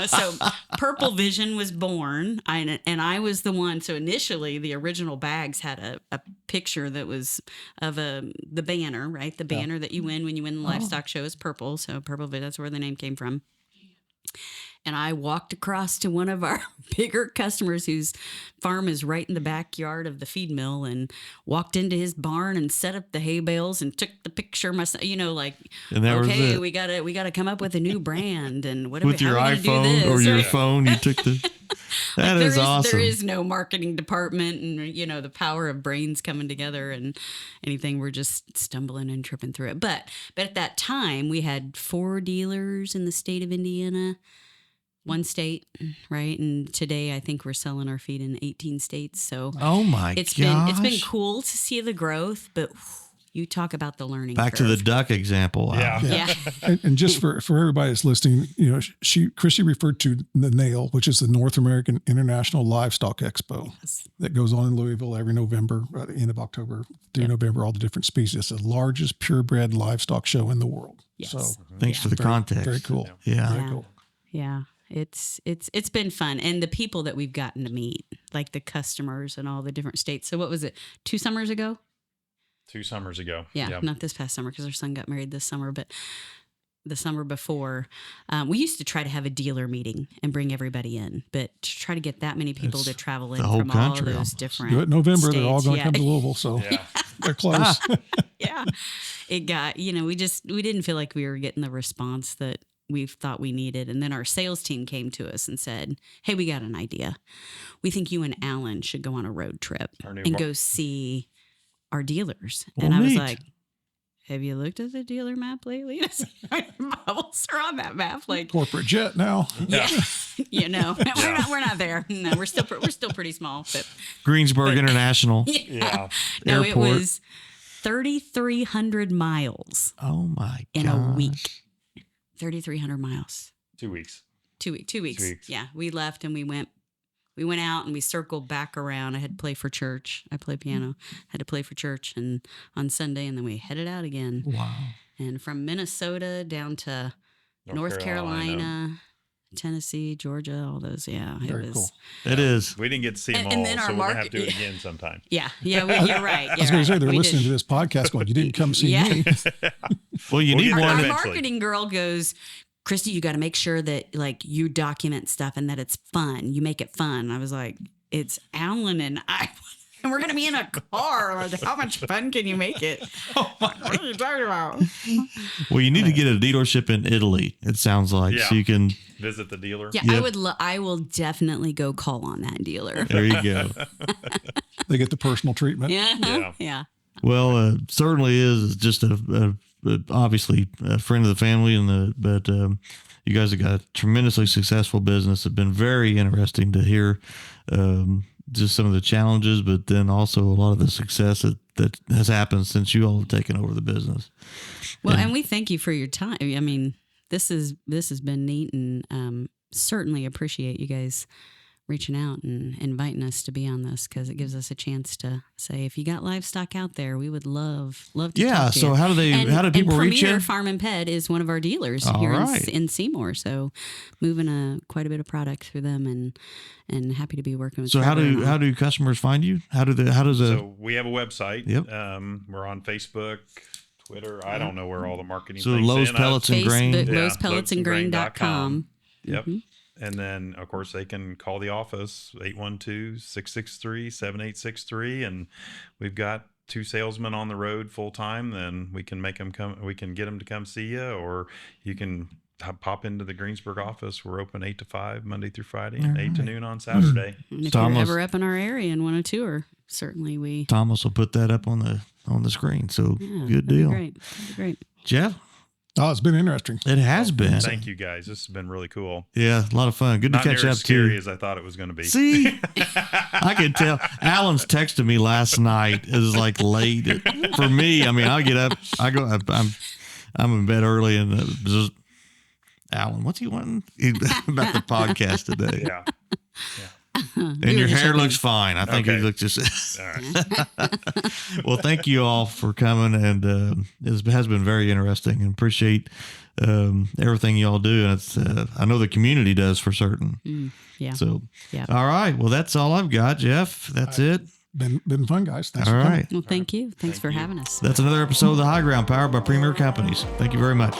Speaker 4: so Purple Vision was born, and I was the one. So initially, the original bags had a picture that was of the banner, right? The banner that you win when you win the livestock show is purple. So Purple Vision, that's where the name came from. And I walked across to one of our bigger customers whose farm is right in the backyard of the feed mill, and walked into his barn and set up the hay bales and took the picture myself, like,
Speaker 1: And that was
Speaker 4: okay,
Speaker 1: it.
Speaker 4: we gotta come up with a new brand, and what
Speaker 1: With your
Speaker 4: how are we gonna do
Speaker 1: iPhone
Speaker 4: this?
Speaker 1: or your
Speaker 4: Right?
Speaker 1: phone, you took the. That is awesome.
Speaker 4: There is no marketing department, and the power of brains coming together and anything. We're just stumbling and tripping through it. But at that time, we had 4 dealers in the state of Indiana, 1 state, right? And today, I think we're selling our feed in 18 states. So
Speaker 1: Oh my
Speaker 4: it's
Speaker 1: gosh.
Speaker 4: been cool to see the growth, but you talk about the learning
Speaker 1: Back to
Speaker 4: curve.
Speaker 1: the duck example.
Speaker 3: Yeah.
Speaker 4: Yeah.
Speaker 2: And just for everybody that's listening, Kristy referred to the NAIL, which is the North American International Livestock Expo that goes on in Louisville every November, at the end of October through November, all the different species. It's the largest purebred livestock show in the world.
Speaker 4: Yes.
Speaker 2: So
Speaker 1: Thanks for the context.
Speaker 2: very cool.
Speaker 1: Yeah.
Speaker 2: Very cool.
Speaker 4: Yeah. It's been fun. And the people that we've gotten to meet, like the customers and all the different states. So what was it? 2 summers ago?
Speaker 3: 2 summers ago.
Speaker 4: Yeah.
Speaker 3: Yep.
Speaker 4: Not this past summer because our son got married this summer, but the summer before, we used to try to have a dealer meeting and bring everybody in, but to try to get that many people to travel in
Speaker 1: the whole
Speaker 4: from all
Speaker 1: country
Speaker 4: those
Speaker 1: almost.
Speaker 4: different
Speaker 2: Do it in November. They're all
Speaker 4: states.
Speaker 2: going to come to Louisville. So
Speaker 3: Yeah.
Speaker 2: they're close.
Speaker 4: Yeah. It got, we didn't feel like we were getting the response that we thought we needed. And then our sales team came to us and said, hey, we got an idea. We think you and Alan should go on a road trip
Speaker 3: Our new
Speaker 4: and
Speaker 3: mar-
Speaker 4: go see our dealers.
Speaker 1: Well,
Speaker 4: and I was
Speaker 1: neat.
Speaker 4: like, have you looked at the dealer map lately? Bubbles are on that map. Like,
Speaker 2: Corporate jet now.
Speaker 3: Yeah.
Speaker 4: we're not there. No, we're still pretty small. But
Speaker 1: Greensburg International.
Speaker 3: Yeah.
Speaker 4: no, it
Speaker 1: Airport.
Speaker 4: was 3,300 miles
Speaker 1: Oh my
Speaker 4: in
Speaker 1: gosh.
Speaker 4: a week. 3,300 miles.
Speaker 3: 2 weeks.
Speaker 4: 2 weeks. 2 weeks.
Speaker 3: 2 weeks.
Speaker 4: Yeah, we left and we went out and we circled back around. I had to play for church. I play piano. Had to play for church and on Sunday, and then we headed out again.
Speaker 1: Wow.
Speaker 4: And from Minnesota down to North Carolina, Tennessee, Georgia, all those. Yeah,
Speaker 2: Very
Speaker 4: it was.
Speaker 2: cool.
Speaker 1: It is.
Speaker 3: We didn't get to see them
Speaker 4: And
Speaker 3: all,
Speaker 4: then our
Speaker 3: so we're going to have
Speaker 4: market-
Speaker 3: to do it again sometime.
Speaker 4: Yeah, you're right.
Speaker 2: I was going to say, they're
Speaker 4: We
Speaker 2: listening
Speaker 4: did.
Speaker 2: to this podcast going, you didn't come see
Speaker 4: Yeah.
Speaker 2: me.
Speaker 1: Well, you
Speaker 3: We'll
Speaker 1: need
Speaker 3: get there
Speaker 1: one.
Speaker 4: Our
Speaker 3: eventually.
Speaker 4: marketing girl goes, Kristy, you got to make sure that like you document stuff and that it's fun. You make it fun. I was like, it's Alan and I, and we're going to be in a car. Like, how much fun can you make it? What are you talking about?
Speaker 1: Well, you need to get a dealership in Italy. It sounds like
Speaker 3: Yeah.
Speaker 1: so you can.
Speaker 3: Visit the dealer.
Speaker 4: Yeah,
Speaker 1: Yep.
Speaker 4: I will definitely go call on that dealer.
Speaker 1: There you go.
Speaker 2: They get the personal treatment.
Speaker 4: Yeah.
Speaker 3: Yeah.
Speaker 1: Well, certainly is just obviously a friend of the family, but you guys have got a tremendously successful business. It's been very interesting to hear just some of the challenges, but then also a lot of the success that has happened since you all have taken over the business.
Speaker 4: Well, and we thank you for your time. I mean, this has been neat, and certainly appreciate you guys reaching out and inviting us to be on this because it gives us a chance to say, if you got livestock out there, we would love to
Speaker 1: Yeah.
Speaker 4: talk to
Speaker 1: So
Speaker 4: you.
Speaker 1: how do people
Speaker 4: and
Speaker 1: reach
Speaker 4: Premier
Speaker 1: you?
Speaker 4: Farm and Pet is one of our dealers
Speaker 1: All
Speaker 4: here
Speaker 1: right.
Speaker 4: in Seymour. So moving quite a bit of product through them, and happy to be working with.
Speaker 1: So
Speaker 4: Trevor and all.
Speaker 1: how do customers find you?
Speaker 3: So we have a website.
Speaker 1: Yep.
Speaker 3: We're on Facebook, Twitter. I don't know where all the marketing
Speaker 1: So
Speaker 3: things
Speaker 1: Lowe's
Speaker 3: in.
Speaker 1: Pellets and Grain.
Speaker 4: Facebook,
Speaker 3: Yeah,
Speaker 4: lowespelletsandgrain.com.
Speaker 3: Yep.
Speaker 4: Mhm.
Speaker 3: And then, of course, they can call the office, 812-663-7863. And we've got 2 salesmen on the road full time. Then we can make them come. We can get them to come see you, or you can pop into the Greensburg office. We're open 8 to 5, Monday through Friday, and 8 to noon on Saturday.
Speaker 4: And if
Speaker 1: Thomas-
Speaker 4: you're ever up in our area and want to tour, certainly we.
Speaker 1: Thomas will put that up on the screen. So
Speaker 4: Yeah,
Speaker 1: good
Speaker 4: that'd be
Speaker 1: deal.
Speaker 4: Great. That'd be great.
Speaker 1: Jeff,
Speaker 2: Oh, it's been interesting.
Speaker 1: it has been.
Speaker 3: Thank you, guys. This has been really cool.
Speaker 1: Yeah, a lot of fun. Good
Speaker 3: Not
Speaker 1: to catch
Speaker 3: near
Speaker 1: up
Speaker 3: as scary
Speaker 1: too.
Speaker 3: as I thought it was going to be.
Speaker 1: See, I could tell. Alan's texted me last night. It was like late for me. I mean, I get up. I'm in bed early, and just Alan, what's he wanting about the podcast today?
Speaker 3: Yeah.
Speaker 1: And
Speaker 4: We
Speaker 1: your
Speaker 4: were just
Speaker 1: hair
Speaker 4: hoping-
Speaker 1: looks fine. I think
Speaker 3: Okay.
Speaker 1: he looks just.
Speaker 3: All right.
Speaker 1: Well, thank you all for coming, and it has been very interesting, and appreciate everything you all do. And it's I know the community does for certain.
Speaker 4: Yeah.
Speaker 1: So,
Speaker 4: Yeah.
Speaker 1: all right. Well, that's all I've got, Jeff. That's it.
Speaker 2: Been fun, guys. Thanks
Speaker 1: All
Speaker 2: for coming.
Speaker 1: right.
Speaker 4: Well, thank you. Thanks for having us.
Speaker 1: That's another episode of The High Ground, powered by Premier Companies. Thank you very much.